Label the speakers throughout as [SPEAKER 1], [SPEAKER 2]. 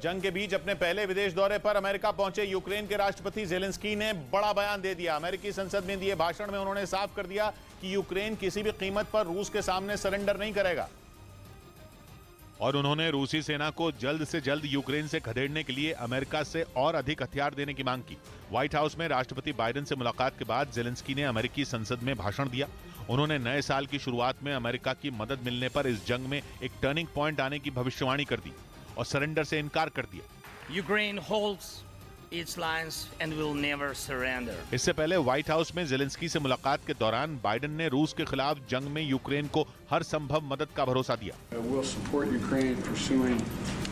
[SPEAKER 1] जंग के बीच अपने पहले विदेश दौरे पर अमेरिका पहुंचे यूक्रेन के राष्ट्रपति जेलेंस्की ने बड़ा बयान दे दिया। अमेरिकी संसद में दिए भाषण में उन्होंने साफ कर दिया कि यूक्रेन किसी भी कीमत पर रूस के सामने सरेंडर नहीं करेगा।
[SPEAKER 2] और उन्होंने रूसी सेना को जल्द से जल्द यूक्रेन से खदेड़ने के लिए अमेरिका से और अधिक हथियार देने की मांग की। व्हाइट हाउस में राष्ट्रपति बाइडेन से मुलाकात के बाद जेलेंस्की ने अमेरिकी संसद में भाषण दिया। उन्होंने नए साल की शुरुआत में अमेरिका की मदद मिलने पर इस जंग में एक टर्निंग पॉइंट आने की भविष्यवाणी कर दी और सरेंडर से इनकार कर दिया।
[SPEAKER 3] Ukraine holds its lines and will never surrender.
[SPEAKER 2] इससे पहले व्हाइट हाउस में जेलेंस्की से मुलाकात के दौरान बाइडेन ने रूस के खिलाफ जंग में यूक्रेन को हर संभव मदद का भरोसा दिया।
[SPEAKER 4] We'll support Ukraine pursuing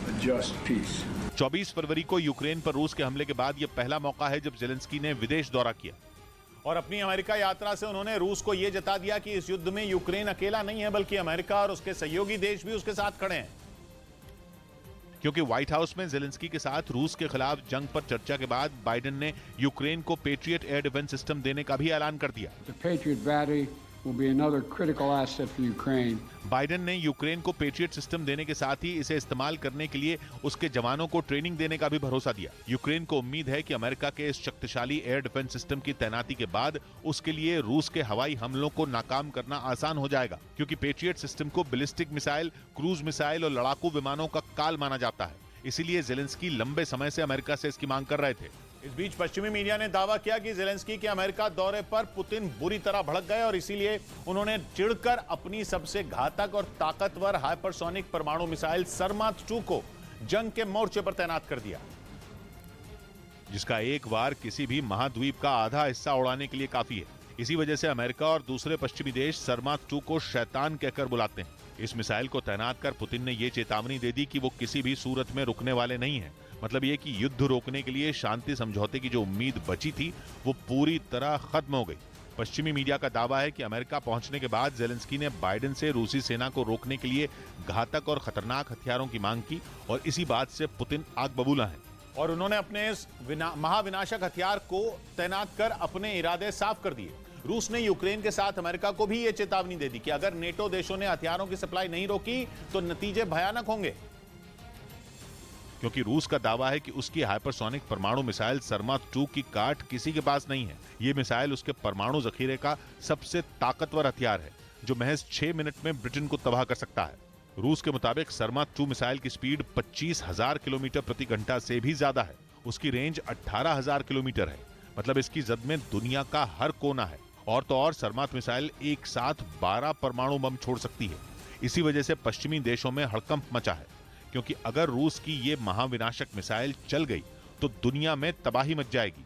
[SPEAKER 4] a just peace.
[SPEAKER 2] 24 फरवरी को यूक्रेन पर रूस के हमले के बाद यह पहला मौका है जब जेलेंस्की ने विदेश दौरा किया।
[SPEAKER 1] और अपनी अमेरिका यात्रा से उन्होंने रूस को यह जता दिया कि इस युद्ध में यूक्रेन अकेला नहीं है, बल्कि अमेरिका और उसके सहयोगी देश भी उसके साथ खड़े हैं।
[SPEAKER 2] क्योंकि व्हाइट हाउस में जेलेंस्की के साथ रूस के खिलाफ जंग पर चर्चा के बाद बाइडेन ने यूक्रेन को पेट्रियट एयर डिफेंस सिस्टम देने का भी ऐलान कर दिया।
[SPEAKER 4] The Patriot battery will be another critical asset for Ukraine.
[SPEAKER 2] Biden ने यूक्रेन को पेट्रियट सिस्टम देने के साथ ही इसे इस्तेमाल करने के लिए उसके जवानों को ट्रेनिंग देने का भी भरोसा दिया। यूक्रेन को उम्मीद है कि अमेरिका के इस शक्तिशाली एयर डिफेंस सिस्टम की तैनाती के बाद उसके लिए रूस के हवाई हमलों को नाकाम करना आसान हो जाएगा, क्योंकि पेट्रियट सिस्टम को बैलिस्टिक मिसाइल, क्रूज मिसाइल और लड़ाकू विमानों का काल माना जाता है। इसीलिए जेलेंस्की लंबे समय से अमेरिका से इसकी मांग कर रहे थे।
[SPEAKER 1] इस बीच पश्चिमी मीडिया ने दावा किया कि जेलेंस्की के अमेरिका दौरे पर पुतिन बुरी तरह भड़क गए और इसीलिए उन्होंने चिढ़कर अपनी सबसे घातक और ताकतवर हाइपरसोनिक परमाणु मिसाइल सरमात 2 को जंग के मोर्चे पर तैनात कर दिया,
[SPEAKER 2] जिसका एक बार किसी भी महाद्वीप का आधा हिस्सा उड़ाने के लिए काफी है। इसी वजह से अमेरिका और दूसरे पश्चिमी देश सरमात 2 को शैतान कहकर बुलाते हैं। इस मिसाइल को तैनात कर पुतिन ने यह चेतावनी दे दी कि वो किसी भी सूरत में रुकने वाले नहीं हैं। मतलब ये कि युद्ध रोकने के लिए शांति समझौते की जो उम्मीद बची थी वो पूरी तरह खत्म हो गई। पश्चिमी मीडिया का दावा है कि अमेरिका पहुंचने के बाद जेलेंस्की ने बाइडेन से रूसी सेना को रोकने के लिए घातक और खतरनाक हथियारों की मांग की और इसी बात से पुतिन आग बबूला है।
[SPEAKER 1] और उन्होंने अपने इस महाविनाशक हथियार को तैनात कर अपने इरादे साफ कर दिए। रूस ने यूक्रेन के साथ अमेरिका को भी यह चेतावनी दे दी कि अगर नेटो देशों ने हथियारों की सप्लाई नहीं रोकी तो नतीजे भयानक होंगे,
[SPEAKER 2] क्योंकि रूस का दावा है कि उसकी हाइपरसोनिक परमाणु मिसाइल सरमात 2 की काट किसी के पास नहीं है। यह मिसाइल उसके परमाणु जखीरे का सबसे ताकतवर हथियार है जो महज 6 मिनट में ब्रिटेन को तबाह कर सकता है। रूस के मुताबिक सरमात 2 मिसाइल की स्पीड 25,000 किलोमीटर प्रति घंटा से भी ज्यादा है। उसकी रेंज 18,000 किलोमीटर है। मतलब इसकी जद में दुनिया का हर कोना है। और तो और सरमात मिसाइल एक साथ 12 परमाणु बम छोड़ सकती है। इसी वजह से पश्चिमी देशों में हड़कंप मचा है, क्योंकि अगर रूस की ये महाविनाशक मिसाइल चल गई तो दुनिया में तबाही मच जाएगी।